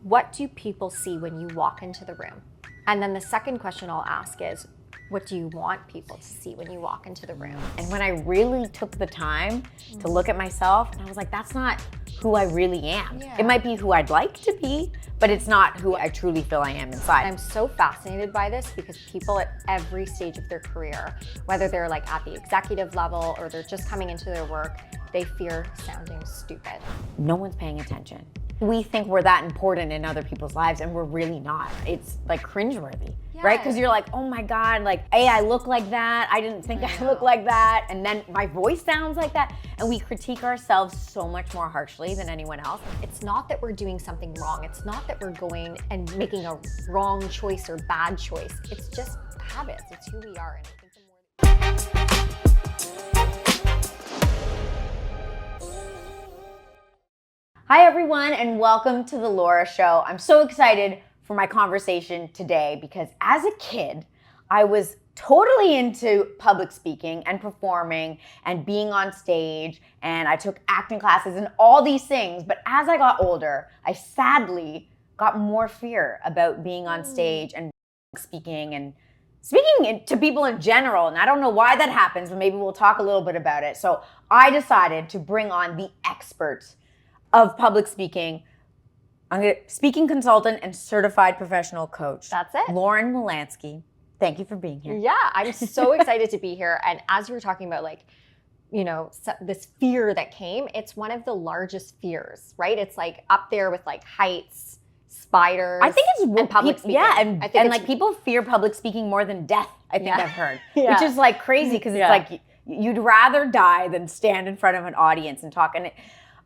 what do people see when you walk into the room? And then the second question I'll ask is, what do you want people to see when you walk into the room? And when I really took the time to look at myself, and I was like, that's not who I really am. Yeah. It might be who I'd like to be, but it's not who I truly feel I am inside. I'm so fascinated by this because people at every stage of their career, whether they're like at the executive level or they're just coming into their work, they fear sounding stupid. No one's paying attention. We think we're that important in other people's lives and we're really not. It's like cringeworthy, right? Because you're like, oh my God, like, hey, I look like that. I didn't think I looked like that. And then my voice sounds like that. And we critique ourselves so much more harshly than anyone else. It's not that we're doing something wrong. It's not that we're going and making a wrong choice or bad choice. It's just habits. It's who we are. And I think the more Hi everyone, and welcome to the Laura Show. I'm so excited for my conversation today because as a kid, I was totally into public speaking and performing and being on stage, and I took acting classes and all these things. But as I got older, I sadly got more fear about being on stage and speaking to people in general. And I don't know why that happens, but maybe we'll talk a little bit about it. So I decided to bring on the experts of public speaking. I'm a speaking consultant and certified professional coach. That's it. Lauren Wolanski. Thank you for being here. Yeah, I'm so excited to be here. And as you were talking about, like, you know, this fear that came, it's one of the largest fears, right? It's like up there with like heights, spiders. I think it's and public speaking. Yeah, I think like people fear public speaking more than death, I think I've heard. Yeah. Which is like crazy because it's like you'd rather die than stand in front of an audience and talk. And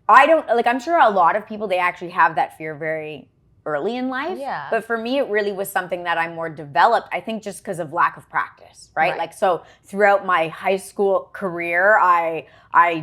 I'm sure a lot of people, they actually have that fear very early in life. Yeah. But for me, it really was something that I more developed, I think just because of lack of practice, right? Like, so throughout my high school career, I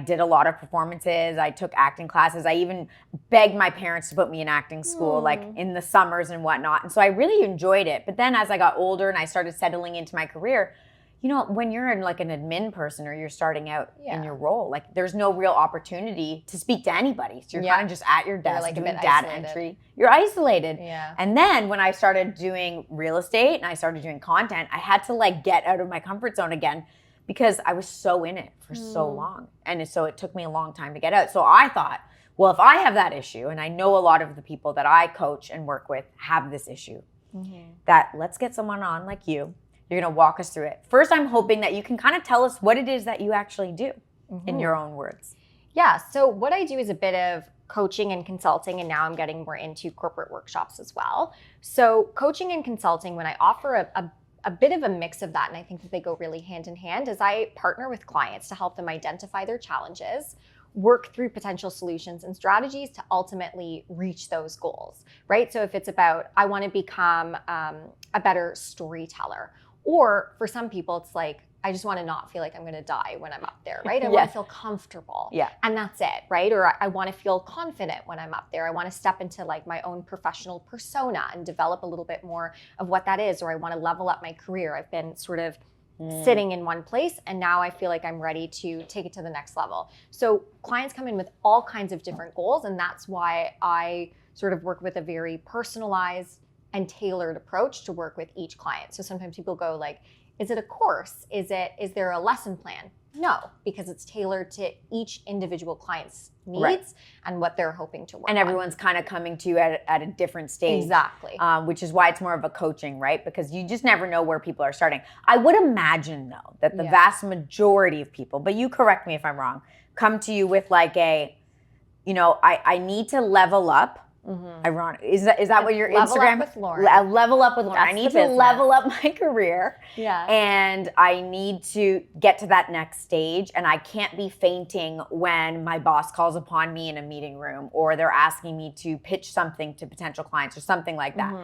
did a lot of performances. I took acting classes. I even begged my parents to put me in acting school, like in the summers and whatnot. And so I really enjoyed it. But then as I got older and I started settling into my career, you know, when you're in like an admin person or you're starting out in your role, like there's no real opportunity to speak to anybody. So you're kind of just at your desk like doing a bit data isolated. entry. You're isolated. Yeah. And then when I started doing real estate and I started doing content, I had to like get out of my comfort zone again because I was so in it for so long. And so it took me a long time to get out. So I thought, well, if I have that issue, and I know a lot of the people that I coach and work with have this issue, that let's get someone on like you. You're going to walk us through it. First, I'm hoping that you can kind of tell us what it is that you actually do in your own words. Yeah, so what I do is a bit of coaching and consulting, and now I'm getting more into corporate workshops as well. So coaching and consulting, when I offer a bit of a mix of that, and I think that they go really hand in hand, is I partner with clients to help them identify their challenges, work through potential solutions and strategies to ultimately reach those goals, right? So if it's about, I want to become a better storyteller, or for some people, it's like, I just want to not feel like I'm going to die when I'm up there, right? I want to feel comfortable. Yeah. And that's it, right? Or I want to feel confident when I'm up there. I want to step into like my own professional persona and develop a little bit more of what that is. Or I want to level up my career. I've been sort of sitting in one place, and now I feel like I'm ready to take it to the next level. So clients come in with all kinds of different goals, and that's why I sort of work with a very personalized and tailored approach to work with each client. So sometimes people go like, is it a course? Is there a lesson plan? No, because it's tailored to each individual client's needs and what they're hoping to work And on. everyone's kind of coming to you at a different stage. Exactly. Which is why it's more of a coaching, right? Because you just never know where people are starting. I would imagine, though, that the vast majority of people, but you correct me if I'm wrong, come to you with like I need to level up. Ironic. Is that what your Level Instagram? up with Lauren. Level up with Lauren. That's I need the to business. level up my career. Yeah. And I need to get to that next stage. And I can't be fainting when my boss calls upon me in a meeting room or they're asking me to pitch something to potential clients or something like that.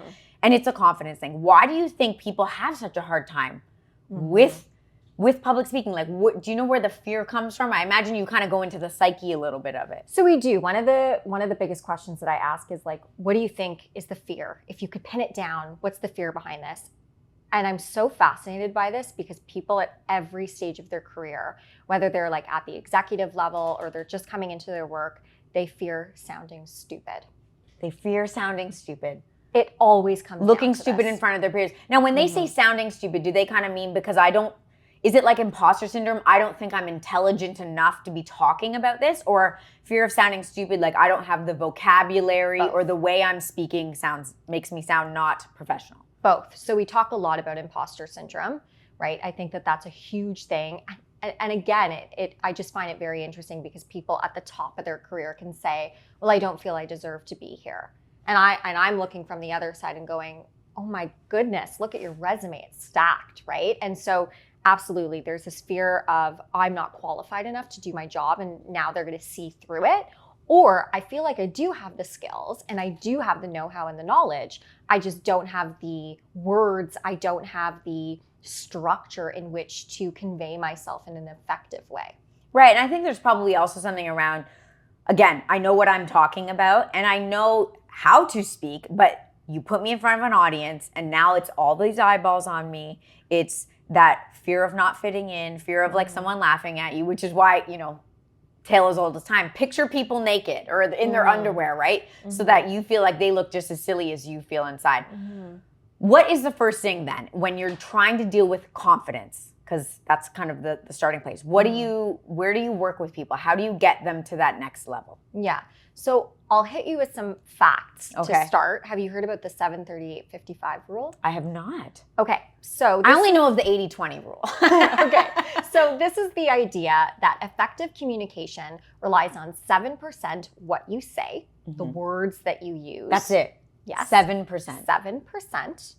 And it's a confidence thing. Why do you think people have such a hard time with public speaking? Like, do you know where the fear comes from? I imagine you kind of go into the psyche a little bit of it. So we do. One of the biggest questions that I ask is like, what do you think is the fear? If you could pin it down, what's the fear behind this? And I'm so fascinated by this because people at every stage of their career, whether they're like at the executive level or they're just coming into their work, they fear sounding stupid. They fear sounding stupid. It always comes Looking down to stupid this. in front of their peers. Now, when they say sounding stupid, do they kind of mean because I don't, is it like imposter syndrome? I don't think I'm intelligent enough to be talking about this, or fear of sounding stupid, like I don't have the vocabulary or the way I'm speaking makes me sound not professional. Both. So we talk a lot about imposter syndrome, right? I think that that's a huge thing. And again, I just find it very interesting because people at the top of their career can say, well, I don't feel I deserve to be here. And I'm looking from the other side and going, oh my goodness, look at your resume, it's stacked, right? And so absolutely, there's this fear of I'm not qualified enough to do my job and now they're gonna see through it. Or I feel like I do have the skills and I do have the know-how and the knowledge. I just don't have the words, I don't have the structure in which to convey myself in an effective way. Right, and I think there's probably also something around, again, I know what I'm talking about and I know how to speak, but you put me in front of an audience and now it's all these eyeballs on me. It's that fear of not fitting in, fear of like someone laughing at you, which is why, tale as old as time. Picture people naked or in their underwear, right? So that you feel like they look just as silly as you feel inside. What is the first thing then when you're trying to deal with confidence? Because that's kind of the starting place. Where do you work with people? How do you get them to that next level? Yeah. So I'll hit you with some facts to start. Have you heard about the 7-38-55 rule? I have not. Okay. So I only know of the 80-20 rule. Okay. So this is the idea that effective communication relies on 7% what you say, the words that you use. That's it. Yes. 7%. 7%.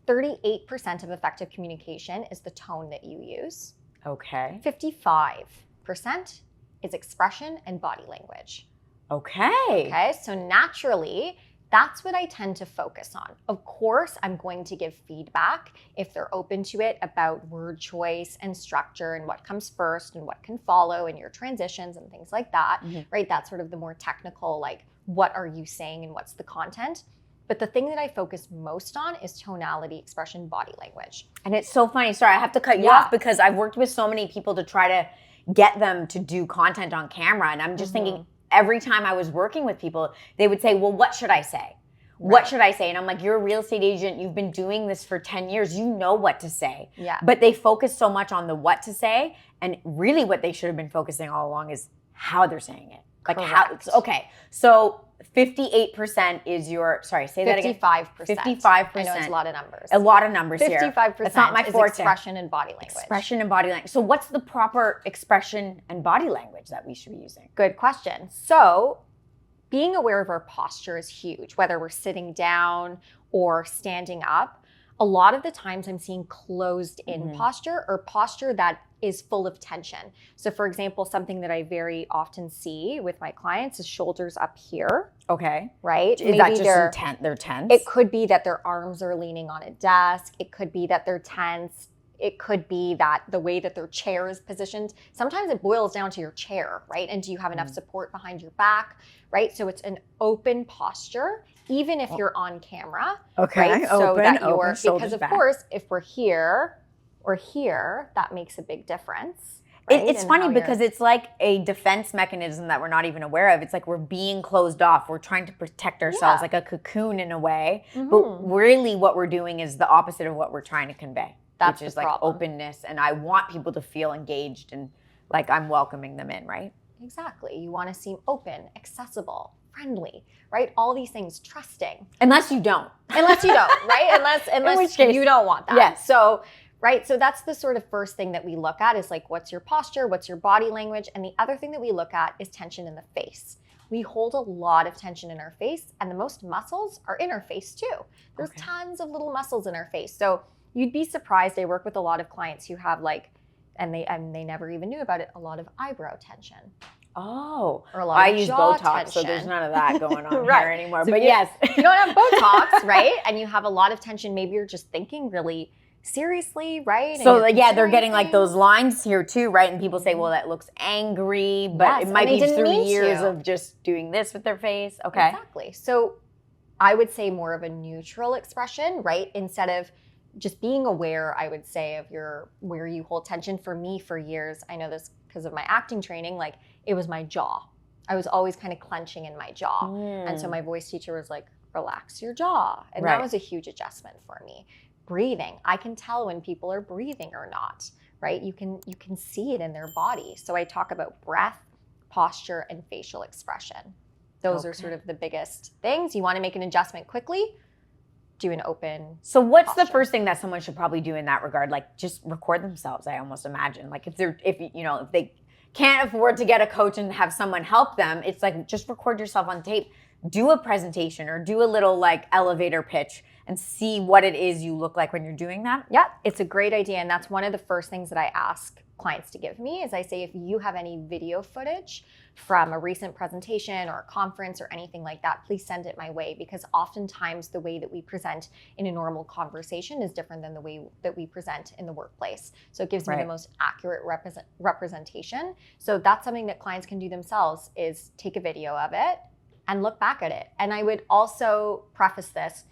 38% of effective communication is the tone that you use. Okay. 55% is expression and body language. Okay. So naturally, that's what I tend to focus on. Of course, I'm going to give feedback if they're open to it about word choice and structure and what comes first and what can follow and your transitions and things like that, right? That's sort of the more technical, like what are you saying and what's the content? But the thing that I focus most on is tonality, expression, body language. And it's so funny. Sorry, I have to cut you off because I've worked with so many people to try to get them to do content on camera. And I'm just thinking every time I was working with people, they would say, well, what should I say? What should I say? And I'm like, you're a real estate agent. You've been doing this for 10 years. You know what to say. Yeah. But they focus so much on the what to say. And really what they should have been focusing all along is how they're saying it. Like Correct. So 58% is your, sorry, say that again. 55%. 55%. I know it's a lot of numbers. A lot of numbers here. 55% That's not my is forte. expression and body language. Expression and body language. So what's the proper expression and body language that we should be using? Good question. So being aware of our posture is huge, whether we're sitting down or standing up. A lot of the times I'm seeing closed in posture or posture that is full of tension. So for example, something that I very often see with my clients is shoulders up here. Okay. Right? Is that just they're tense? It could be that their arms are leaning on a desk. It could be that they're tense. It could be that the way that their chair is positioned. Sometimes it boils down to your chair, right? And do you have enough support behind your back, right? So it's an open posture, even if you're on camera. Okay, right? So open, that open, shoulders because of back. course, if we're here or here, that makes a big difference. Right? It's funny because it's like a defense mechanism that we're not even aware of. It's like we're being closed off. We're trying to protect ourselves like a cocoon in a way. But really what we're doing is the opposite of what we're trying to convey. That's which is the like problem. openness. And I want people to feel engaged and like I'm welcoming them in, right? Exactly. You want to seem open, accessible, friendly, right? All these things, trusting. Unless you don't. Unless you don't, right? Unless you don't want that. Yes. So, right. So that's the sort of first thing that we look at is like, what's your posture? What's your body language? And the other thing that we look at is tension in the face. We hold a lot of tension in our face and the most muscles are in our face too. There's tons of little muscles in our face. So you'd be surprised. I work with a lot of clients who have like, and they never even knew about it, a lot of eyebrow tension. Oh, or a lot of use jaw Botox, tension. so there's none of that going on Right. here anymore. So but if yes. you don't have Botox, right? And you have a lot of tension, maybe you're just thinking really seriously, right? So and they're getting like those lines here too, right? And people say, well, that looks angry, but it might be through years of just doing this with their face. Okay. Exactly. So I would say more of a neutral expression, right? Instead of just being aware, I would say, of where you hold tension. For me, for years, I know this because of my acting training, like it was my jaw, I was always kind of clenching in my jaw. And so my voice teacher was like, relax your jaw. And that was a huge adjustment for me. Breathing. I can tell when people are breathing or not, right? You can see it in their body. So I talk about breath, posture, and facial expression. Those are sort of the biggest things. You want to make an adjustment quickly, do an open So what's posture. the first thing that someone should probably do in that regard? Like just record themselves, I almost imagine. Like if they can't afford to get a coach and have someone help them, it's like just record yourself on tape, do a presentation or do a little like elevator pitch and see what it is you look like when you're doing that. Yeah, it's a great idea. And that's one of the first things that I ask clients to give me is I say, if you have any video footage from a recent presentation or a conference or anything like that, please send it my way, because oftentimes the way that we present in a normal conversation is different than the way that we present in the workplace. So it gives me the most accurate representation. So that's something that clients can do themselves, is take a video of it and look back at it. And I would also preface this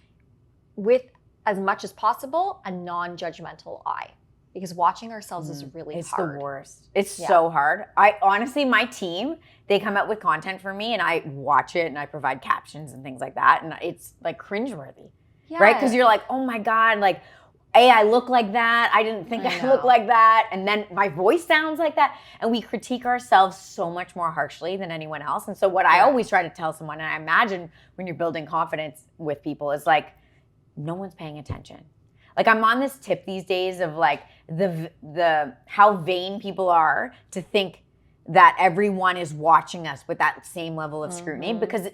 with, as much as possible, a non-judgmental eye. Because watching ourselves is really hard. It's the worst. It's so hard. I honestly, my team, they come up with content for me and I watch it and I provide captions and things like that. And it's like cringeworthy, right? Because you're like, oh my God, like, hey, I look like that. I didn't think I looked like that. And then my voice sounds like that. And we critique ourselves so much more harshly than anyone else. And so what I always try to tell someone, and I imagine when you're building confidence with people, is like, no one's paying attention. Like I'm on this tip these days of like the how vain people are to think that everyone is watching us with that same level of scrutiny, because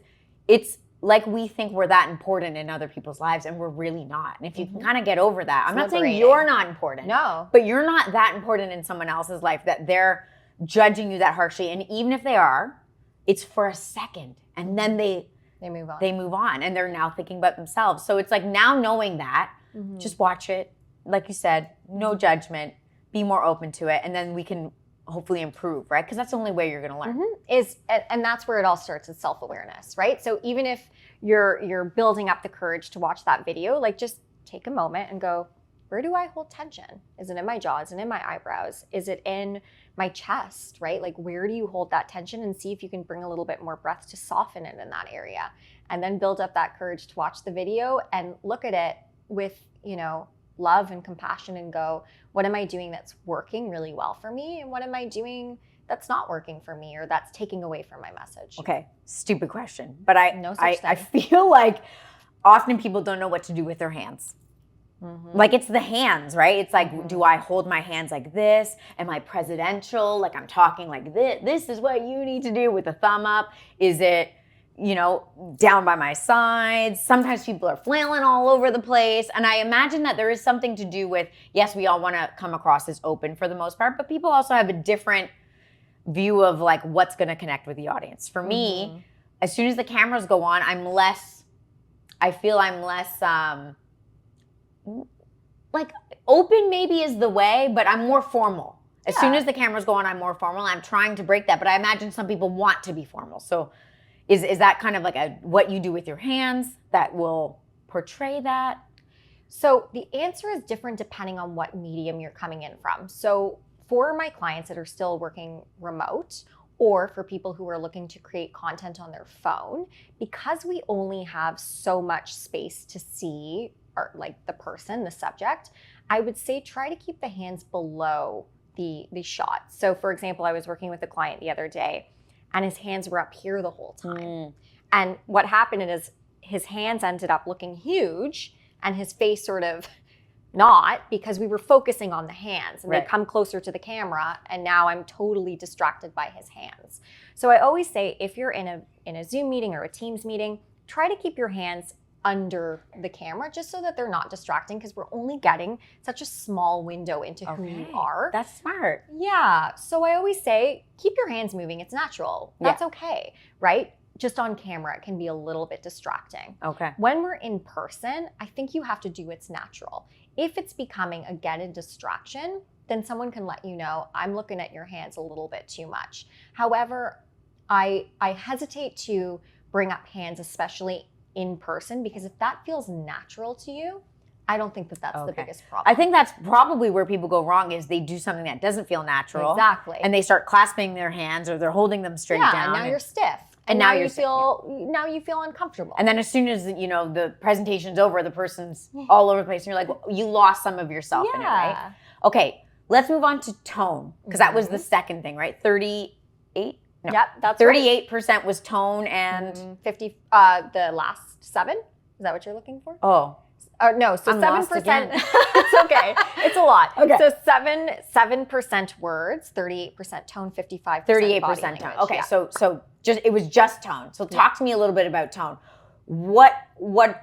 it's like we think we're that important in other people's lives and we're really not. And if you can kind of get over that, I'm not saying you're not important. No. But you're not that important in someone else's life that they're judging you that harshly. And even if they are, it's for a second. And then they move on. They move on and they're now thinking about themselves. So it's like now knowing that, just watch it. Like you said, no judgment, be more open to it. And then we can hopefully improve, right? Because that's the only way you're going to learn. And that's where it all starts, is self-awareness, right? So even if you're building up the courage to watch that video, like just take a moment and go, where do I hold tension? Is it in my jaw? Is it in my eyebrows? Is it in my chest, right? Like where do you hold that tension, and see if you can bring a little bit more breath to soften it in that area. And then build up that courage to watch the video and look at it with, love and compassion, and go, what am I doing that's working really well for me? And what am I doing that's not working for me, or that's taking away from my message? Okay, stupid question. But I thing. feel like often people don't know what to do with their hands. Like it's the hands, right? It's like, do I hold my hands like this? Am I presidential? Like I'm talking like this. This is what you need to do with a thumb up. Is it, down by my sides? Sometimes people are flailing all over the place. And I imagine that there is something to do with, yes, we all want to come across as open for the most part, but people also have a different view of like what's going to connect with the audience. For me, as soon as the cameras go on, I feel I'm less, like open maybe is the way, but I'm more formal. As soon as the cameras go on, I'm more formal. I'm trying to break that, but I imagine some people want to be formal. So is that kind of like what you do with your hands that will portray that? So the answer is different depending on what medium you're coming in from. So for my clients that are still working remote, or for people who are looking to create content on their phone, because we only have so much space to see, or like the person, the subject, I would say try to keep the hands below the shot. So for example, I was working with a client the other day and his hands were up here the whole time. And what happened is his hands ended up looking huge and his face sort of not, because we were focusing on the hands and they come closer to the camera and now I'm totally distracted by his hands. So I always say, if you're in a Zoom meeting or a Teams meeting, try to keep your hands under the camera just so that they're not distracting, because we're only getting such a small window into who you are. That's smart. Yeah. So I always say, keep your hands moving. It's natural. That's okay, right? Just on camera, it can be a little bit distracting. Okay. When we're in person, I think you have to do what's natural. If it's becoming again a distraction, then someone can let you know, I'm looking at your hands a little bit too much. However, I hesitate to bring up hands, especially in person, because if that feels natural to you, I don't think that that's the Okay. biggest problem. I think that's probably where people go wrong is they do something that doesn't feel natural. Exactly. And they start clasping their hands or they're holding them straight down. And now you're stiff. And now you now you feel uncomfortable. And then as soon as, you know, the presentation's over, the person's all over the place and you're like, well, you lost some of yourself in it, right? Okay, let's move on to tone because that was the second thing, right? 38? No. Yep, that's 38% was tone and 50 the last 7? Is that what you're looking for? Oh. No, so I'm 7%. lost again. It's okay. It's a lot. Okay. So 7% words, 38% tone, 55% 38% body tone. language. Okay, Yeah. so just it was just tone. So talk to me a little bit about tone. What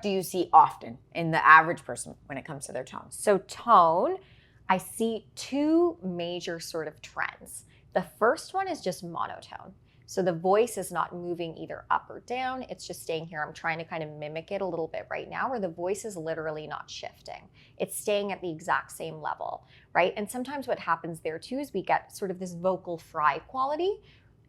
do you see often in the average person when it comes to their tone? So tone, I see 2 major sort of trends. The first one is just monotone. So the voice is not moving either up or down. It's just staying here. I'm trying to kind of mimic it a little bit right now where the voice is literally not shifting. It's staying at the exact same level, right? And sometimes what happens there too is we get sort of this vocal fry quality.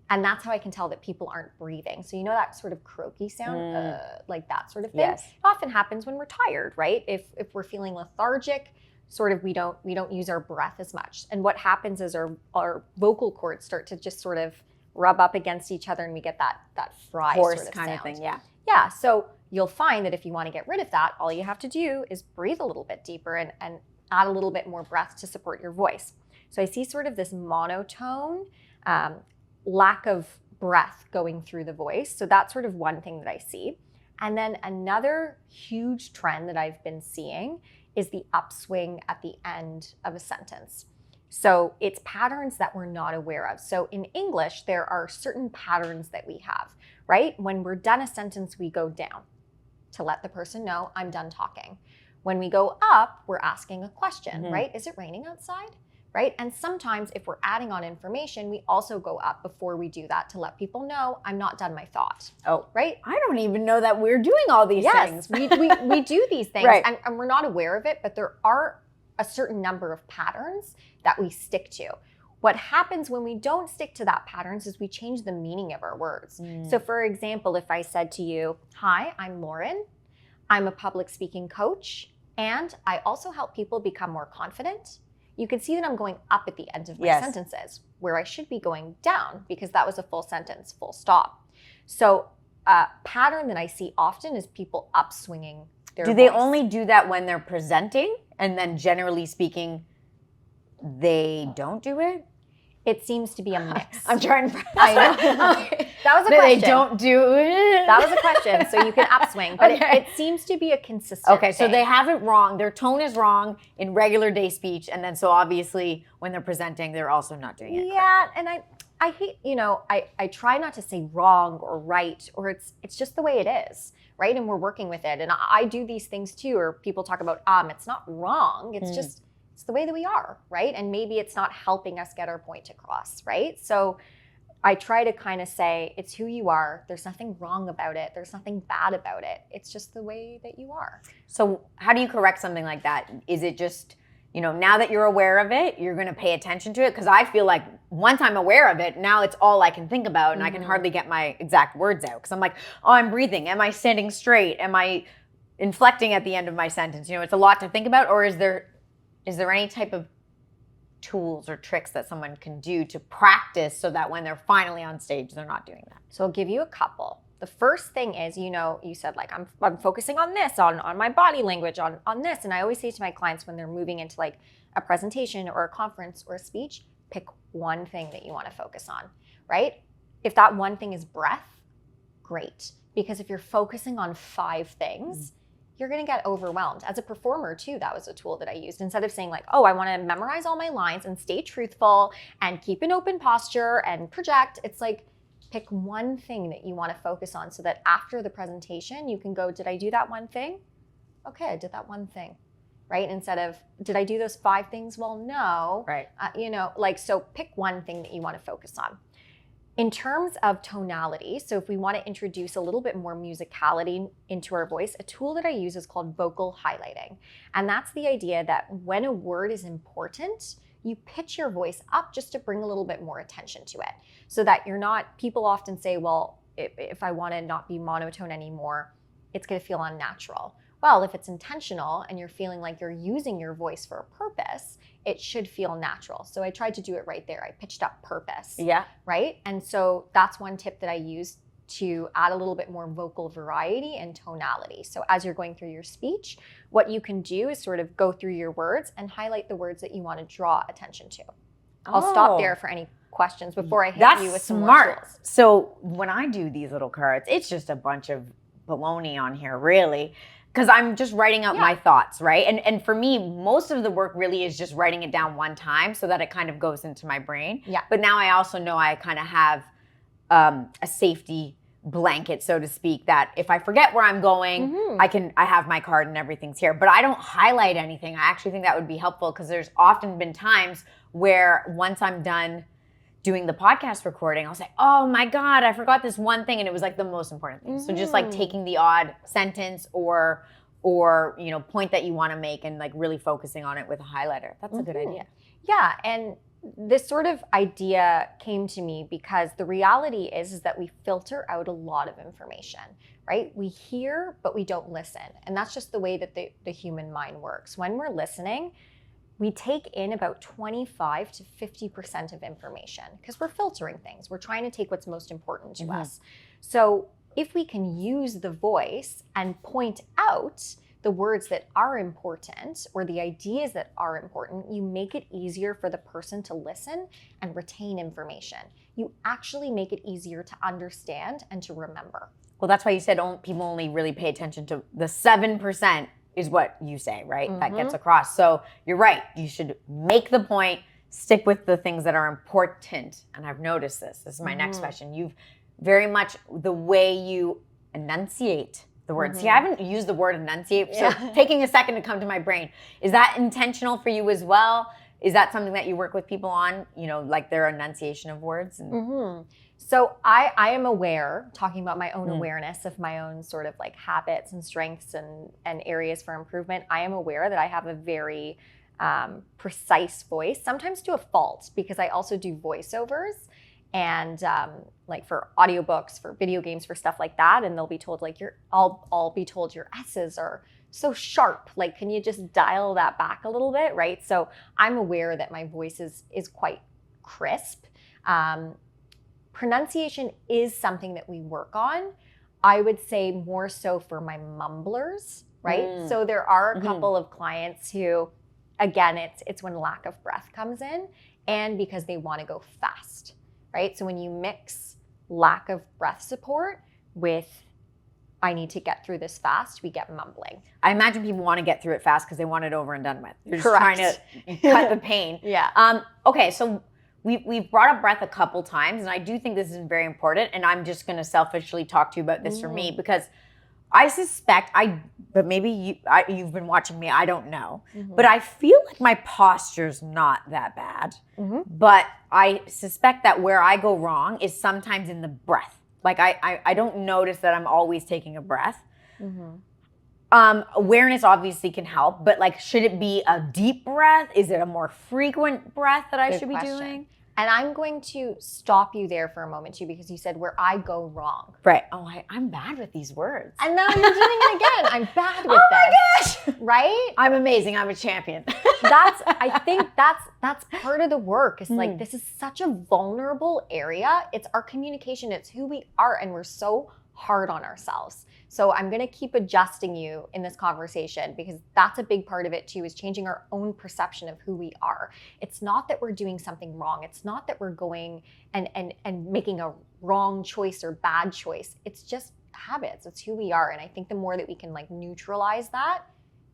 And that's how I can tell that people aren't breathing. So you know that sort of croaky sound, like that sort of thing? Yes. It often happens when we're tired, right? If we're feeling lethargic, sort of we don't use our breath as much. And what happens is our vocal cords start to just sort of rub up against each other and we get that fry Hoarse sort of kind sound. of thing, yeah. Yeah, so you'll find that if you want to get rid of that, all you have to do is breathe a little bit deeper and add a little bit more breath to support your voice. So I see sort of this monotone, lack of breath going through the voice. So that's sort of one thing that I see. And then another huge trend that I've been seeing is the upswing at the end of a sentence. So it's patterns that we're not aware of. So in English, there are certain patterns that we have, right? When we're done a sentence, we go down to let the person know I'm done talking. When we go up, we're asking a question, right? Is it raining outside? Right? And sometimes if we're adding on information, we also go up before we do that to let people know I'm not done my thought. Oh, right? I don't even know that we're doing all these things. Yes, we do these things Right. and we're not aware of it, but there are a certain number of patterns that we stick to. What happens when we don't stick to that patterns is we change the meaning of our words. So for example, if I said to you, hi, I'm Lauren, I'm a public speaking coach, and I also help people become more confident. You can see that I'm going up at the end of my sentences where I should be going down because that was a full sentence, full stop. So a pattern that I see often is people upswinging their Do they voice. only do that when they're presenting and then generally speaking, they don't do it? It seems to be a mix. I'm trying to. I know. That was a question. They don't do it. That was a question, so you can upswing, but Okay. it seems to be a consistent Okay, so thing. they have it wrong. Their tone is wrong in regular day speech, and then so obviously when they're presenting, they're also not doing it. Yeah, and I hate, I try not to say wrong or right, or it's just the way it is, right? And we're working with it. And I do these things too, or people talk about, it's not wrong. It's just, it's the way that we are, right? And maybe it's not helping us get our point across, right? So I try to kind of say, it's who you are. There's nothing wrong about it. There's nothing bad about it. It's just the way that you are. So how do you correct something like that? Is it just, now that you're aware of it, you're going to pay attention to it? Because I feel like once I'm aware of it, now it's all I can think about and I can hardly get my exact words out. Because I'm like, I'm breathing. Am I standing straight? Am I inflecting at the end of my sentence? It's a lot to think about. Or is there any type of tools or tricks that someone can do to practice so that when they're finally on stage, they're not doing that? So I'll give you a couple. The first thing is, you said like, I'm focusing on this, on my body language, on this. And I always say to my clients when they're moving into like a presentation or a conference or a speech, pick one thing that you want to focus on, right? If that one thing is breath, great. Because if you're focusing on 5 things, you're going to get overwhelmed. As a performer too, that was a tool that I used. Instead of saying like, I want to memorize all my lines and stay truthful and keep an open posture and project, it's like, pick one thing that you want to focus on so that after the presentation, you can go, did I do that one thing? Okay, I did that one thing, right? Instead of, did I do those 5 things? Well, no. Right. So pick one thing that you want to focus on. In terms of tonality, so if we want to introduce a little bit more musicality into our voice, a tool that I use is called vocal highlighting. And that's the idea that when a word is important, you pitch your voice up just to bring a little bit more attention to it so that you're not, people often say, well, if I want to not be monotone anymore, it's going to feel unnatural. well, if it's intentional and you're feeling like you're using your voice for a purpose, it should feel natural. So I tried to do it right there. I pitched up purpose. Yeah. Right? And so that's one tip that I use to add a little bit more vocal variety and tonality. So as you're going through your speech, what you can do is sort of go through your words and highlight the words that you want to draw attention to. I'll stop there for any questions before I hit you with some more tools. So when I do these little cards, it's just a bunch of baloney on here, really, because I'm just writing out my thoughts, right? And for me, most of the work really is just writing it down one time so that it kind of goes into my brain. Yeah. But now I also know I kind of have a safety blanket, so to speak, that if I forget where I'm going, I have my card and everything's here. But I don't highlight anything. I actually think that would be helpful because there's often been times where once I'm done doing the podcast recording, I'll say, oh my God, I forgot this one thing. And it was like the most important thing. So just like taking the odd sentence or point that you want to make and like really focusing on it with a highlighter. That's a good idea. Yeah. And this sort of idea came to me because the reality is that we filter out a lot of information, right? We hear, but we don't listen. And that's just the way that the human mind works. When we're listening, we take in about 25 to 50% of information because we're filtering things. We're trying to take what's most important to us. So if we can use the voice and point out the words that are important or the ideas that are important, you make it easier for the person to listen and retain information. You actually make it easier to understand and to remember. Well, that's why you said people only really pay attention to the 7% is what you say, right? That gets across. So you're right. You should make the point, stick with the things that are important. And I've noticed this. This is my next question. You've very much the way you enunciate the word. See, I haven't used the word enunciate, so taking a second to come to my brain. Is that intentional for you as well? Is that something that you work with people on, like their enunciation of words? So I am aware, talking about my own awareness of my own sort of like habits and strengths and areas for improvement. I am aware that I have a very precise voice, sometimes to a fault, because I also do voiceovers. And like for audiobooks, for video games, for stuff like that, and they'll be told like I'll be told your S's are so sharp. Like, can you just dial that back a little bit, right? So I'm aware that my voice is quite crisp. Pronunciation is something that we work on. I would say more so for my mumblers, right? So there are a couple of clients who, again, it's when lack of breath comes in, and because they want to go fast. Right? So when you mix lack of breath support with I need to get through this fast, we get mumbling. I imagine people want to get through it fast because they want it over and done with. They're just trying to cut the pain. Okay, so we've brought up breath a couple times, and I do think this is very important, and I'm just going to selfishly talk to you about this for me because I suspect but maybe you've been watching me, I don't know. But I feel like my posture's not that bad. But I suspect that where I go wrong is sometimes in the breath. Like I don't notice that I'm always taking a breath. Awareness obviously can help, but like, should it be a deep breath? Is it a more frequent breath that I should be doing? And I'm going to stop you there for a moment too, because you said where I go wrong. Right. Oh, I'm bad with these words. And now you're doing it again. I'm bad with this. Oh my gosh. Right? I'm amazing. I'm a champion. I think that's part of the work. It's like, this is such a vulnerable area. It's our communication. It's who we are. And we're so hard on ourselves. So I'm going to keep adjusting you in this conversation because that's a big part of it too, is changing our own perception of who we are. It's not that we're doing something wrong. It's not that we're going and making a wrong choice or bad choice. It's just habits. It's who we are. And I think the more that we can like neutralize that,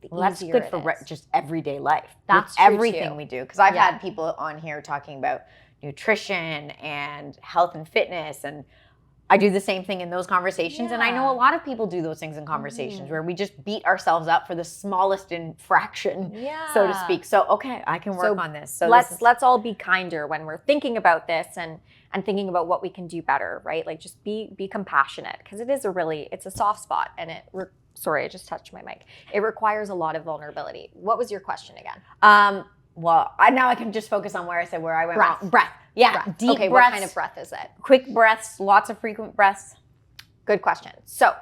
the that's easier good for it is. just everyday life. That's with true everything too. We do. Because I've had people on here talking about nutrition and health and fitness, and I do the same thing in those conversations. And I know a lot of people do those things in conversations where we just beat ourselves up for the smallest infraction, so to speak. So, okay, I can work on this. So let's all be kinder when we're thinking about this and thinking about what we can do better, right? Like just be compassionate, because it is it's a soft spot, and sorry, I just touched my mic. It requires a lot of vulnerability. What was your question again? Well, now I can just focus on where I went wrong. Breath. Yeah, breath. Deep okay, breaths. What kind of breath is it? Quick breaths, lots of frequent breaths. Good question. So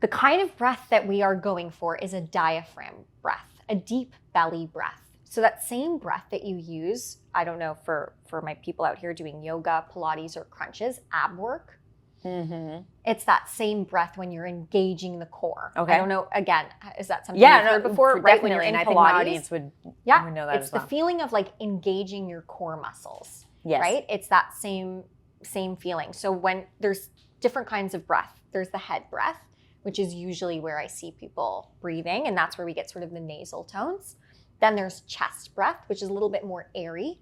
The kind of breath that we are going for is a diaphragm breath, a deep belly breath. So that same breath that you use, I don't know, for my people out here doing yoga, Pilates, or crunches, ab work, it's that same breath when you're engaging the core. Okay. I don't know, again, is that something you've heard before? Right, When you're in and I Pilates? think my audience would know that it's as well. the feeling of like engaging your core muscles, Yes. right? It's that same feeling. So when there's different kinds of breath, there's the head breath, which is usually where I see people breathing, and that's where we get sort of the nasal tones. Then there's chest breath, which is a little bit more airy,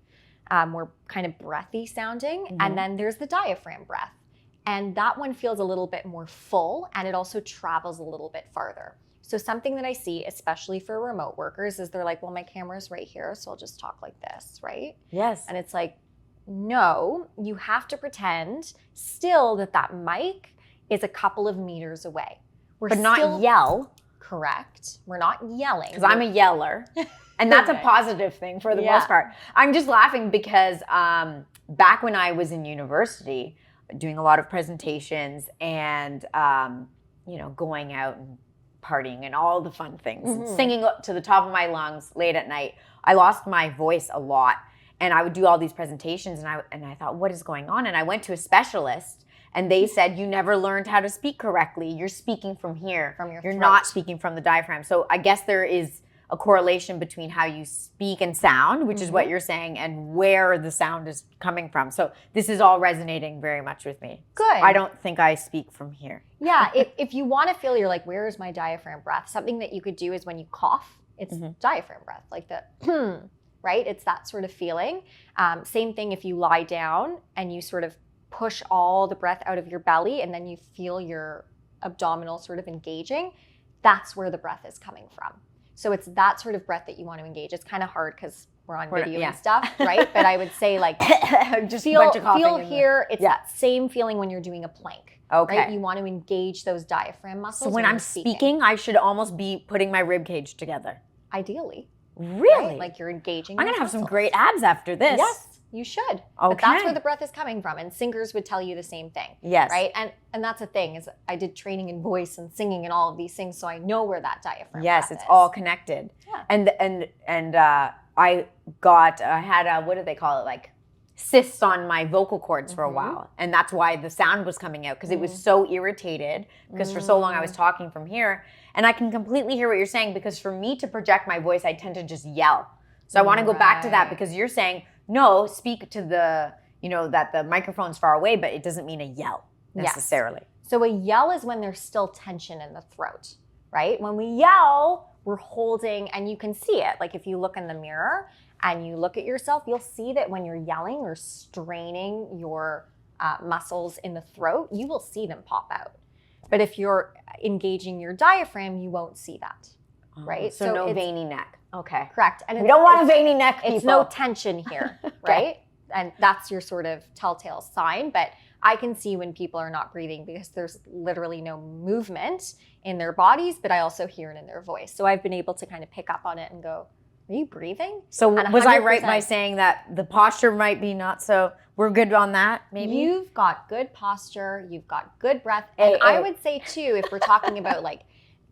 more kind of breathy sounding. And then there's the diaphragm breath. And that one feels a little bit more full, and it also travels a little bit farther. So something that I see, especially for remote workers, is they're like, well, my camera's right here, so I'll just talk like this, right? Yes. And it's like, no, you have to pretend still that mic is a couple of meters away. But not yell. Correct. We're not yelling. Because I'm a yeller. And that's a positive thing for the most part. I'm just laughing because back when I was in university, doing a lot of presentations and, going out and partying and all the fun things, and singing up to the top of my lungs late at night, I lost my voice a lot. And I would do all these presentations and I thought, what is going on? And I went to a specialist and they said, you never learned how to speak correctly. You're speaking from here. From your You're throat. not speaking from the diaphragm. So I guess there is a correlation between how you speak and sound, which is what you're saying, and where the sound is coming from. So this is all resonating very much with me. Good. I don't think I speak from here. Yeah, if you want to feel, you're like, where is my diaphragm breath? Something that you could do is when you cough, it's diaphragm breath, like the right? It's that sort of feeling. Same thing if you lie down and you sort of push all the breath out of your belly and then you feel your abdominal sort of engaging, that's where the breath is coming from. So it's that sort of breath that you want to engage. It's kind of hard because we're on video and stuff, right? But I would say like, just feel here. It's that same feeling when you're doing a plank. Okay. Right? You want to engage those diaphragm muscles. So when I'm speaking, I should almost be putting my rib cage together. Ideally. Really? Right? Like you're engaging. I'm going to have some great abs after this. Yes, you should. Okay. But that's where the breath is coming from. And singers would tell you the same thing. Yes. Right? And that's the thing is I did training in voice and singing and all of these things. So I know where that diaphragm breath it's is. all connected. Yeah. And I had what do they call it? Like cysts on my vocal cords for a while. And that's why the sound was coming out because it was so irritated because for so long I was talking from here. And I can completely hear what you're saying because for me to project my voice, I tend to just yell. So I want to go back to that because you're saying, no, speak to the, that the microphone's far away, but it doesn't mean a yell necessarily. Yes. So a yell is when there's still tension in the throat, right? When we yell, we're holding, and you can see it. Like if you look in the mirror and you look at yourself, you'll see that when you're yelling, you're straining your muscles in the throat, you will see them pop out. But if you're engaging your diaphragm, you won't see that, right? So no veiny neck. Okay. Correct. And we don't want a veiny neck, people. It's no tension here, right? And that's your sort of telltale sign. But I can see when people are not breathing because there's literally no movement in their bodies, but I also hear it in their voice. So I've been able to kind of pick up on it and go, are you breathing? So was I right by saying that the posture might be not so, we're good on that, maybe? You've got good posture, you've got good breath. And I would say too, if we're talking about like,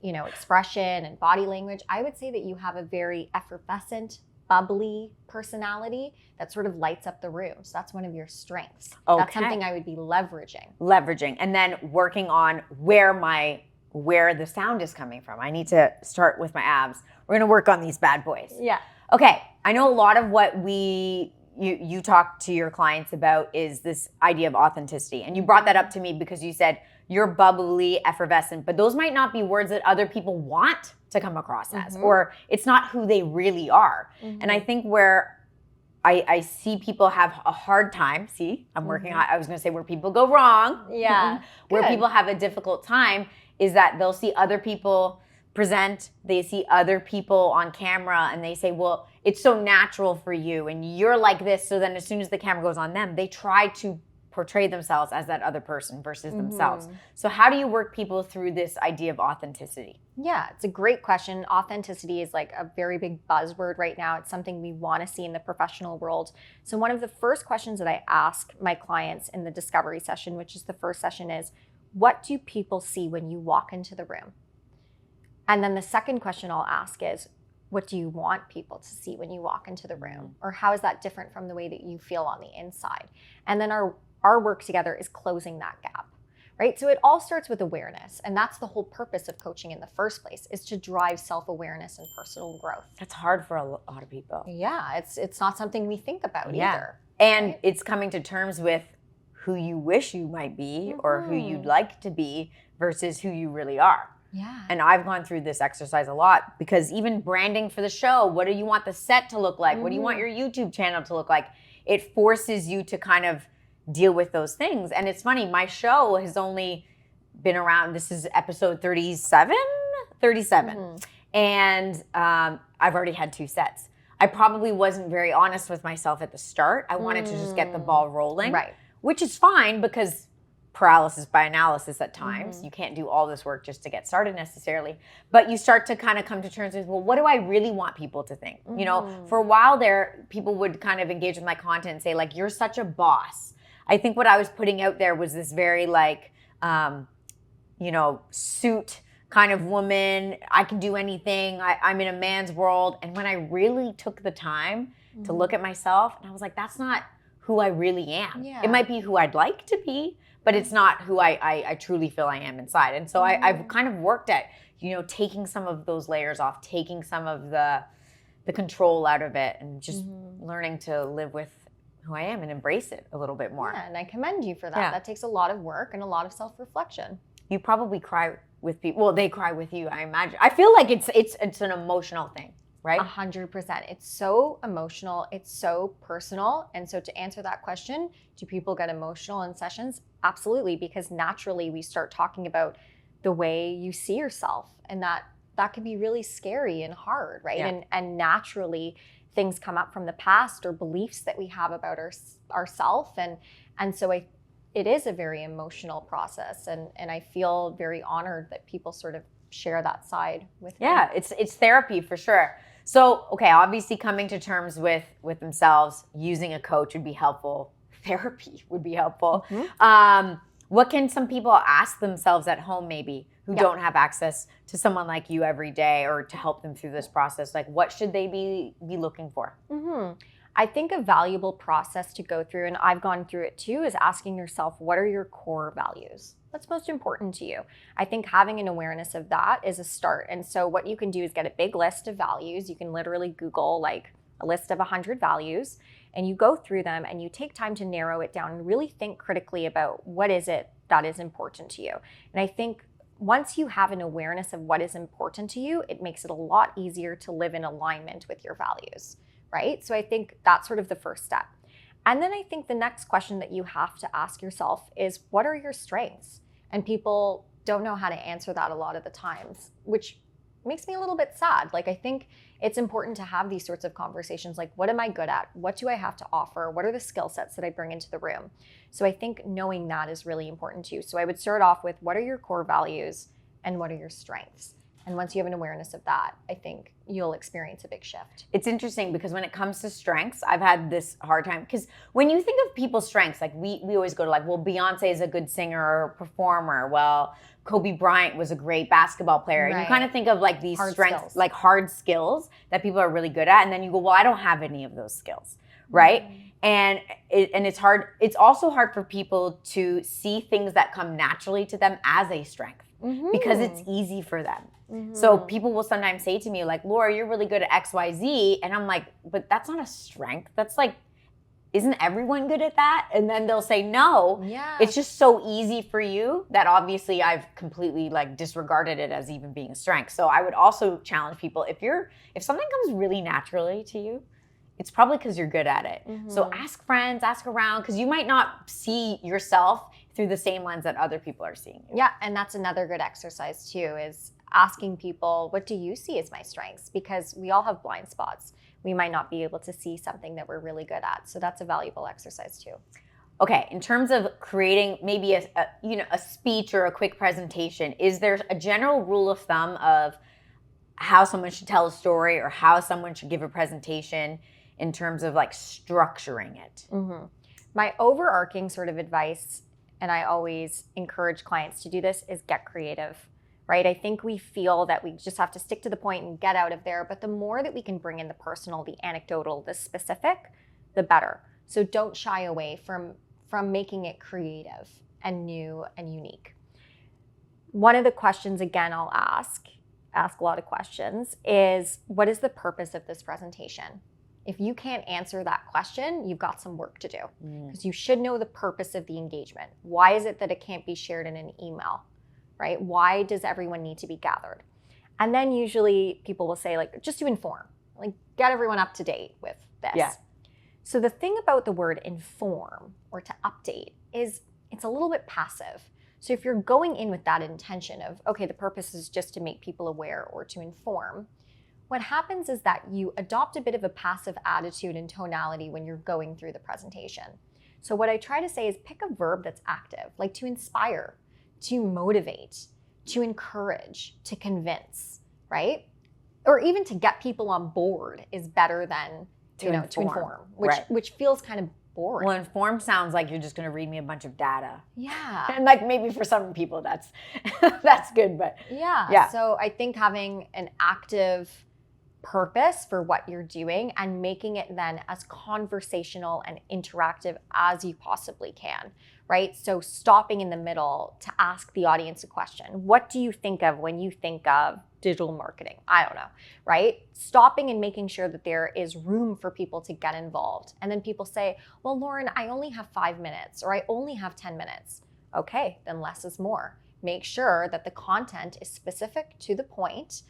expression and body language, I would say that you have a very effervescent, bubbly personality that sort of lights up the room. So that's one of your strengths. Okay. That's something I would be leveraging. And then working on where the sound is coming from. I need to start with my abs. We're going to work on these bad boys. Yeah. Okay. I know a lot of what you talk to your clients about is this idea of authenticity. And you brought that up to me because you said you're bubbly, effervescent, but those might not be words that other people want to come across as, or it's not who they really are. And I think where I see people have a hard time, I'm working on, I was gonna say where people go wrong. Yeah. Where people have a difficult time is that they'll see other people present, they see other people on camera and they say, well, it's so natural for you and you're like this. So then as soon as the camera goes on them, they try to portray themselves as that other person versus themselves. So how do you work people through this idea of authenticity? Yeah, it's a great question. Authenticity is like a very big buzzword right now. It's something we want to see in the professional world. So one of the first questions that I ask my clients in the discovery session, which is the first session, is what do people see when you walk into the room? And then the second question I'll ask is, what do you want people to see when you walk into the room? Or how is that different from the way that you feel on the inside? And then our work together is closing that gap, right? So it all starts with awareness. And that's the whole purpose of coaching in the first place, is to drive self-awareness and personal growth. That's hard for a lot of people. Yeah, it's not something we think about either. And right? It's coming to terms with who you wish you might be or who you'd like to be versus who you really are. Yeah. And I've gone through this exercise a lot, because even branding for the show, what do you want the set to look like? What do you want your YouTube channel to look like? It forces you to kind of deal with those things. And it's funny, my show has only been around, this is episode 37. And I've already had 2 sets. I probably wasn't very honest with myself at the start. I wanted to just get the ball rolling, Right. which is fine, because paralysis by analysis at times. You can't do all this work just to get started necessarily. But you start to kind of come to terms with, well, what do I really want people to think? You know, for a while there, people would kind of engage with my content and say, like, you're such a boss. I think what I was putting out there was this very like, suit kind of woman. I can do anything. I'm in a man's world. And when I really took the time to look at myself, and I was like, that's not who I really am. Yeah. It might be who I'd like to be, but it's not who I truly feel I am inside. And so I've kind of worked at, taking some of those layers off, taking some of the control out of it, and just learning to live with who I am and embrace it a little bit more. Yeah, and I commend you for that. Yeah. That takes a lot of work and a lot of self-reflection. You probably cry with people. Well, they cry with you, I imagine. I feel like it's an emotional thing, right? 100%. It's so emotional. It's so personal. And so to answer that question, do people get emotional in sessions? Absolutely, because naturally we start talking about the way you see yourself, and that can be really scary and hard, right? Yeah. And naturally things come up from the past or beliefs that we have about ourself. And so it is a very emotional process. And I feel very honored that people sort of share that side with me. Yeah, it's therapy for sure. So, okay, obviously coming to terms with themselves, using a coach would be helpful. Therapy would be helpful. What can some people ask themselves at home, maybe, who don't have access to someone like you every day, or to help them through this process? Like, what should they be looking for? I think a valuable process to go through, and I've gone through it too, is asking yourself, what are your core values? What's most important to you? I think having an awareness of that is a start. And so what you can do is get a big list of values. You can literally Google like a list of 100 values, and you go through them and you take time to narrow it down and really think critically about what is it that is important to you. And I think once you have an awareness of what is important to you, it makes it a lot easier to live in alignment with your values, right? So I think that's sort of the first step. And then I think the next question that you have to ask yourself is, what are your strengths? And people don't know how to answer that a lot of the times, which makes me a little bit sad. Like, I think it's important to have these sorts of conversations, like, what am I good at? What do I have to offer? What are the skill sets that I bring into the room? So I think knowing that is really important too. So I would start off with, what are your core values and what are your strengths? And once you have an awareness of that, I think you'll experience a big shift. It's interesting because when it comes to strengths, I've had this hard time, because when you think of people's strengths, like we always go to like, well, Beyonce is a good singer or performer. Well, Kobe Bryant was a great basketball player. Right. And you kind of think of like these Hard strengths, skills. like hard skills that people are really good at. And then you go, well, I don't have any of those skills, right? And it's hard. It's also hard for people to see things that come naturally to them as a strength, because it's easy for them. So people will sometimes say to me like, Laura, you're really good at XYZ. And I'm like, but that's not a strength. That's like, isn't everyone good at that? And then they'll say, no, it's just so easy for you that obviously I've completely like disregarded it as even being a strength. So I would also challenge people, if something comes really naturally to you, it's probably because you're good at it. So ask friends, ask around, because you might not see yourself through the same lens that other people are seeing you. Yeah, and that's another good exercise too, is asking people, what do you see as my strengths? Because we all have blind spots. We might not be able to see something that we're really good at. So that's a valuable exercise too. Okay, in terms of creating maybe a speech or a quick presentation, is there a general rule of thumb of how someone should tell a story or how someone should give a presentation in terms of like structuring it? My overarching sort of advice and I always encourage clients to do this, is get creative, right? I think we feel that we just have to stick to the point and get out of there, but the more that we can bring in the personal, the anecdotal, the specific, the better. So don't shy away from making it creative and new and unique. One of the questions, again, I'll ask a lot of questions, is what is the purpose of this presentation? If you can't answer that question, you've got some work to do, because you should know the purpose of the engagement. Why is it that it can't be shared in an email, right? Why does everyone need to be gathered? And then usually people will say, like, just to inform, like, get everyone up to date with this. Yeah. So the thing about the word inform or to update is it's a little bit passive. So if you're going in with that intention of, okay, the purpose is just to make people aware or to inform, what happens is that you adopt a bit of a passive attitude and tonality when you're going through the presentation. So what I try to say is pick a verb that's active, like to inspire, to motivate, to encourage, to convince, right? Or even to get people on board is better than to inform, which feels kind of boring. Well, inform sounds like you're just going to read me a bunch of data. Yeah. And like maybe for some people that's good, but yeah. So I think having an active purpose for what you're doing and making it then as conversational and interactive as you possibly can, right? So stopping in the middle to ask the audience a question. What do you think of when you think of digital marketing? I don't know, right? Stopping and making sure that there is room for people to get involved. And then people say, well, Lauren, I only have 5 minutes, or I only have 10 minutes. Okay, then less is more. Make sure that the content is specific to the point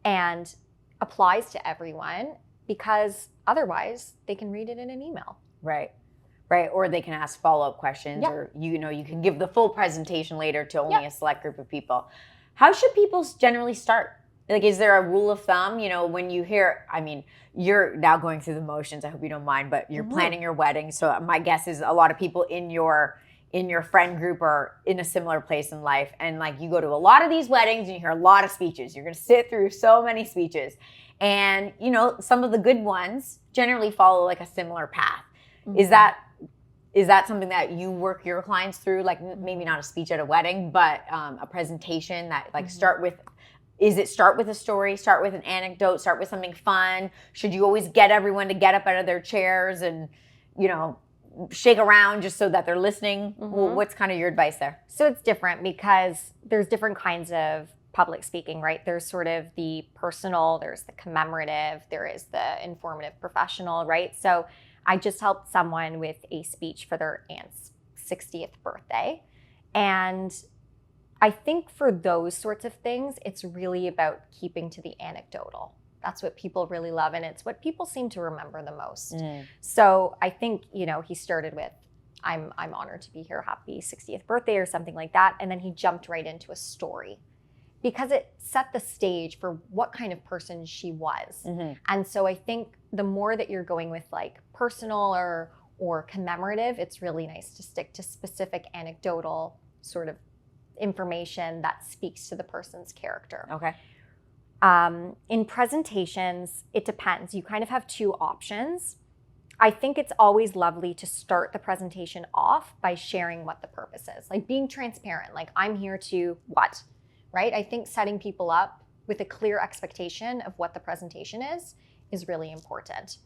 and applies to everyone, because otherwise they can read it in an email. Right. Or they can ask follow-up questions, or you can give the full presentation later to only a select group of people. How should people generally start? Like, is there a rule of thumb? When you hear, I mean, you're now going through the motions, I hope you don't mind, but you're planning your wedding. So my guess is a lot of people in your friend group are in a similar place in life. And like, you go to a lot of these weddings and you hear a lot of speeches. You're going to sit through so many speeches. And, some of the good ones generally follow like a similar path. Mm-hmm. Is that something that you work your clients through? Like maybe not a speech at a wedding, but a presentation that like start with a story, start with an anecdote, start with something fun? Should you always get everyone to get up out of their chairs and, shake around just so that they're listening? Well, what's kind of your advice there? So it's different because there's different kinds of public speaking, right? There's sort of the personal, there's the commemorative, there is the informative professional, right? So I just helped someone with a speech for their aunt's 60th birthday. And I think for those sorts of things, it's really about keeping to the anecdotal. That's what people really love, and it's what people seem to remember the most. So I think, he started with, I'm honored to be here, happy 60th birthday or something like that. And then he jumped right into a story because it set the stage for what kind of person she was. And so I think the more that you're going with like personal or commemorative, it's really nice to stick to specific anecdotal sort of information that speaks to the person's character. Okay. In presentations, it depends. You kind of have two options. I think it's always lovely to start the presentation off by sharing what the purpose is, like being transparent, like I'm here to what, right? I think setting people up with a clear expectation of what the presentation is really important.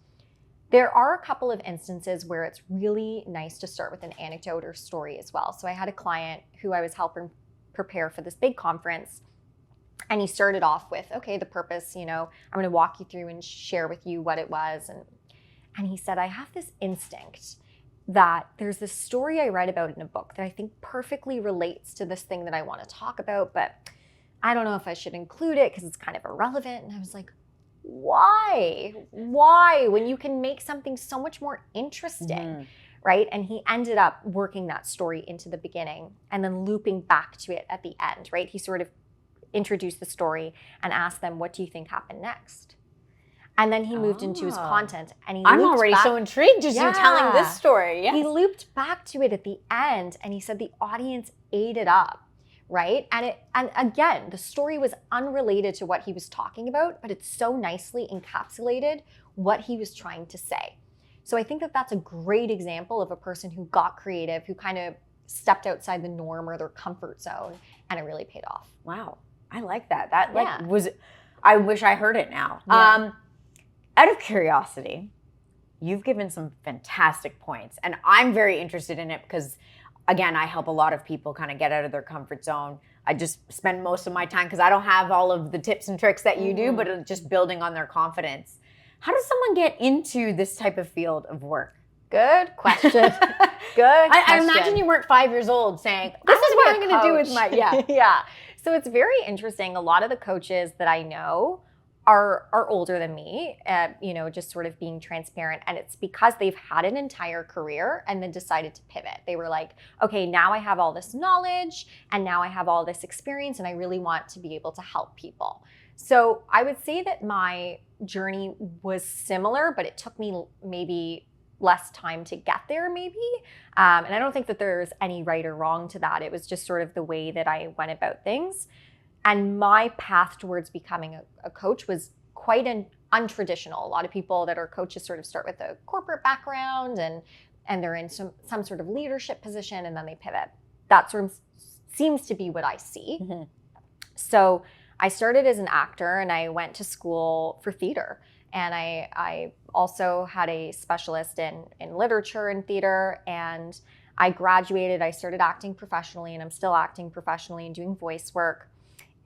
There are a couple of instances where it's really nice to start with an anecdote or story as well. So I had a client who I was helping prepare for this big conference, and he started off with, okay, the purpose, I'm going to walk you through and share with you what it was. And he said, I have this instinct that there's this story I read about in a book that I think perfectly relates to this thing that I want to talk about, but I don't know if I should include it because it's kind of irrelevant. And I was like, why? When you can make something so much more interesting, right? And he ended up working that story into the beginning and then looping back to it at the end, right? He sort of introduced the story and asked them, what do you think happened next? And then he moved into his content, and I'm already so intrigued just you telling this story. Yes. He looped back to it at the end, and he said the audience ate it up, right? And again, the story was unrelated to what he was talking about, but it so nicely encapsulated what he was trying to say. So I think that that's a great example of a person who got creative, who kind of stepped outside the norm or their comfort zone, and it really paid off. Wow. I like that. That like Yeah. I wish I heard it now. Yeah. Out of curiosity, you've given some fantastic points, and I'm very interested in it because, again, I help a lot of people kind of get out of their comfort zone. I just spend most of my time, because I don't have all of the tips and tricks that you do, but just building on their confidence. How does someone get into this type of field of work? Good question. Good question. I imagine you weren't 5 years old saying, this is what I'm going to do with my, yeah. So it's very interesting. A lot of the coaches that I know are older than me, just sort of being transparent. And it's because they've had an entire career and then decided to pivot. They were like, okay, now I have all this knowledge and now I have all this experience and I really want to be able to help people. So I would say that my journey was similar, but it took me maybe less time to get there maybe. And I don't think that there's any right or wrong to that. It was just sort of the way that I went about things. And my path towards becoming a coach was quite untraditional. A lot of people that are coaches sort of start with a corporate background and they're in some sort of leadership position and then they pivot. That sort of seems to be what I see. Mm-hmm. So I started as an actor and I went to school for theater. And I also had a specialist in literature and theater. And I graduated, I started acting professionally, and I'm still acting professionally and doing voice work.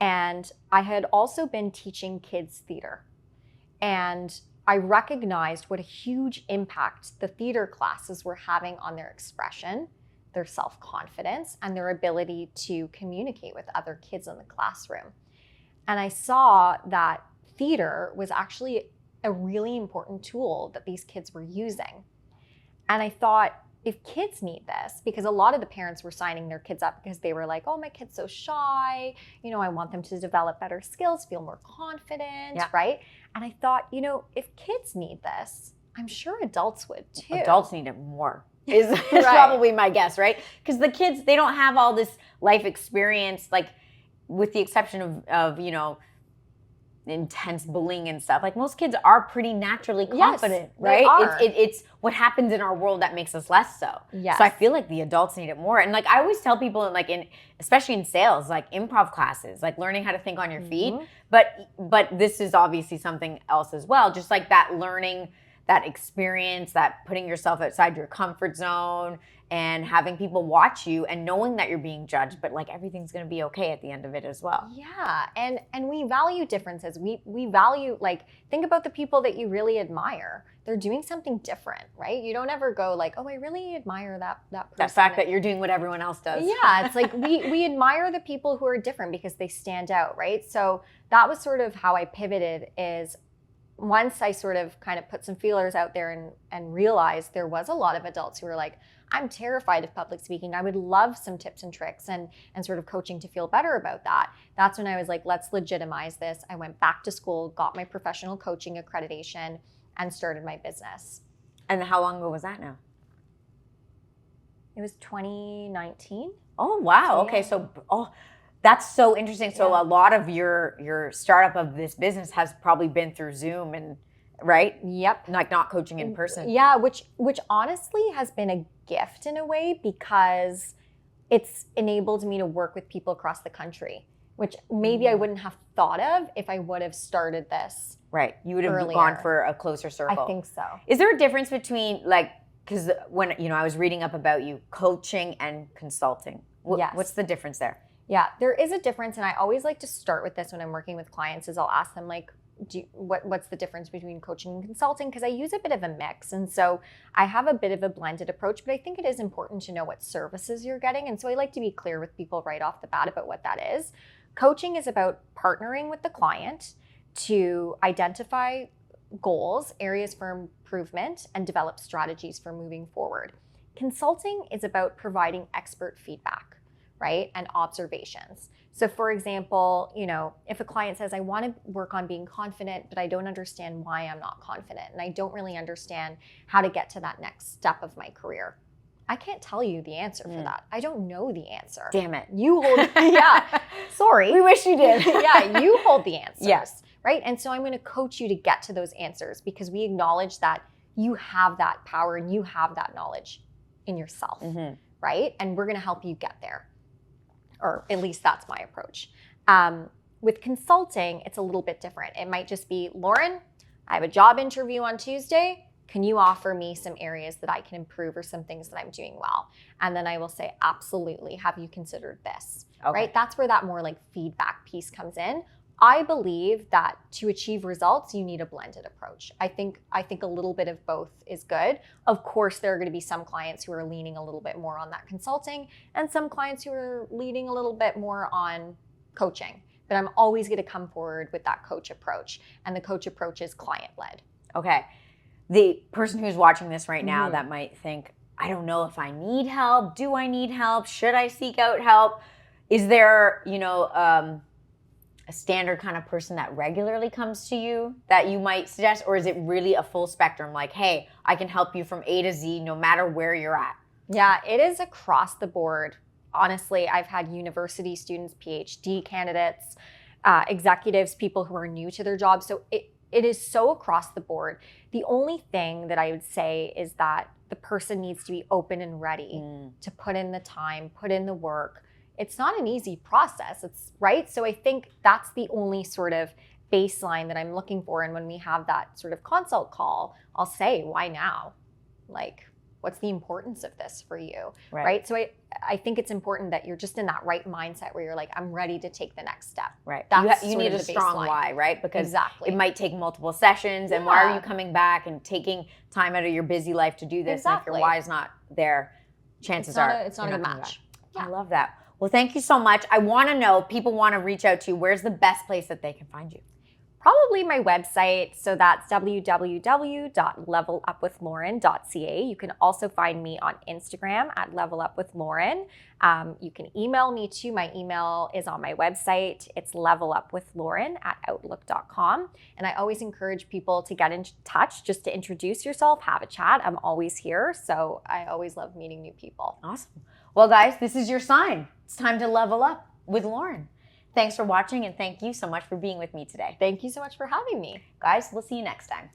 And I had also been teaching kids theater. And I recognized what a huge impact the theater classes were having on their expression, their self-confidence, and their ability to communicate with other kids in the classroom. And I saw that theater was actually a really important tool that these kids were using. And I thought, if kids need this, because a lot of the parents were signing their kids up because they were like, oh, my kid's so shy, I want them to develop better skills, feel more confident, right? And I thought, if kids need this, I'm sure adults would too. Adults need it more, is right. Probably my guess, right? Because the kids, they don't have all this life experience, like with the exception of intense bullying and stuff. Like most kids are pretty naturally confident, right? It's what happens in our world that makes us less so. Yes. So I feel like the adults need it more. And like I always tell people, especially in sales, like improv classes, like learning how to think on your feet. But this is obviously something else as well. Just like that learning, that experience, that putting yourself outside your comfort zone and having people watch you and knowing that you're being judged, but like everything's going to be okay at the end of it as well. Yeah. And we value differences. We value, think about the people that you really admire. They're doing something different, right? You don't ever go like, oh, I really admire that person. That fact that you're doing what everyone else does. Yeah. It's like we admire the people who are different because they stand out, right? So that was sort of how I pivoted, is once I sort of kind of put some feelers out there and realized there was a lot of adults who were like, I'm terrified of public speaking. I would love some tips and tricks and sort of coaching to feel better about that. That's when I was like, let's legitimize this. I went back to school, got my professional coaching accreditation, and started my business. And how long ago was that now? It was 2019. Oh, wow. So, okay. yeah. So, that's so interesting. So a lot of your startup of this business has probably been through Zoom and, right? Yep. Like not coaching in person. Yeah, which honestly has been a gift in a way, because it's enabled me to work with people across the country, which maybe I wouldn't have thought of if I would have started this. Right. You would have earlier. Gone for a closer circle. I think so. Is there a difference between because when I was reading up about you, coaching and consulting? Yes. What's the difference there? Yeah, there is a difference, and I always like to start with this when I'm working with clients. Is I'll ask them what's the difference between coaching and consulting, because I use a bit of a mix, and so I have a bit of a blended approach. But I think it is important to know what services you're getting, and so I like to be clear with people right off the bat about what that is. Coaching is about partnering with the client to identify goals, areas for improvement, and develop strategies for moving forward. Consulting is about providing expert feedback, right? And observations. So for example, if a client says, I want to work on being confident, but I don't understand why I'm not confident, and I don't really understand how to get to that next step of my career, I can't tell you the answer for that. I don't know the answer. Damn it. You hold, yeah, sorry. We wish you did. Yeah, you hold the answers. Yes. Right? And so I'm going to coach you to get to those answers, because we acknowledge that you have that power and you have that knowledge in yourself. Mm-hmm. right? And we're going to help you get there. Or at least that's my approach. With consulting, it's a little bit different. It might just be, Lauren, I have a job interview on Tuesday. Can you offer me some areas that I can improve or some things that I'm doing well? And then I will say, absolutely. Have you considered this? Okay. Right? That's where that more like feedback piece comes in. I believe that to achieve results, you need a blended approach. I think a little bit of both is good. Of course, there are going to be some clients who are leaning a little bit more on that consulting and some clients who are leaning a little bit more on coaching. But I'm always going to come forward with that coach approach. And the coach approach is client-led. Okay. The person who's watching this right now that might think, I don't know if I need help. Do I need help? Should I seek out help? Is there, a standard kind of person that regularly comes to you that you might suggest? Or is it really a full spectrum? Like, hey, I can help you from A to Z no matter where you're at. Yeah, it is across the board. Honestly, I've had university students, PhD candidates, executives, people who are new to their jobs. So it is so across the board. The only thing that I would say is that the person needs to be open and ready to put in the time, put in the work. It's not an easy process, right? So I think that's the only sort of baseline that I'm looking for. And when we have that sort of consult call, I'll say, why now? Like, what's the importance of this for you, right? So I think it's important that you're just in that right mindset where you're like, I'm ready to take the next step. Right. That's you need a strong why, right? Because it might take multiple sessions. And why are you coming back and taking time out of your busy life to do this? Exactly. And if your why is not there, chances are it's not a good match. Yeah. I love that. Well, thank you so much. I want to know, people want to reach out to you. Where's the best place that they can find you? Probably my website. So that's www.levelupwithlauren.ca. You can also find me on Instagram at levelupwithlauren. You can email me too. My email is on my website. It's levelupwithlauren@outlook.com. And I always encourage people to get in touch, just to introduce yourself, have a chat. I'm always here. So I always love meeting new people. Awesome. Well, guys, this is your sign. It's time to level up with Lauren. Thanks for watching, and thank you so much for being with me today. Thank you so much for having me. Guys, we'll see you next time.